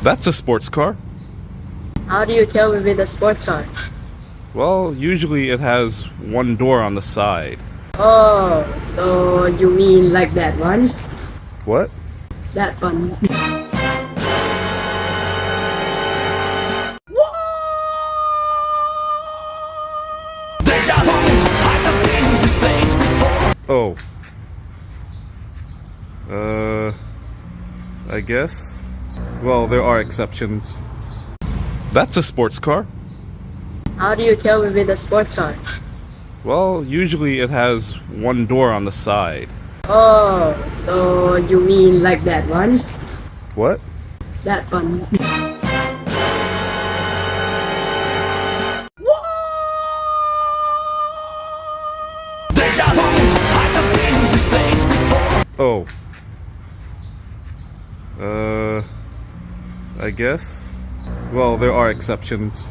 That's a sports car. How do you tell with a sports car? Well, usually it has one door on the side. Oh, so you mean like that one? What? That one. Oh. I guess. Well, there are exceptions. That's a sports car. How do you tell with a sports car? Well, usually it has one door on the side. Oh, so you mean like that one? What? That one. Oh. I guess. Well, there are exceptions.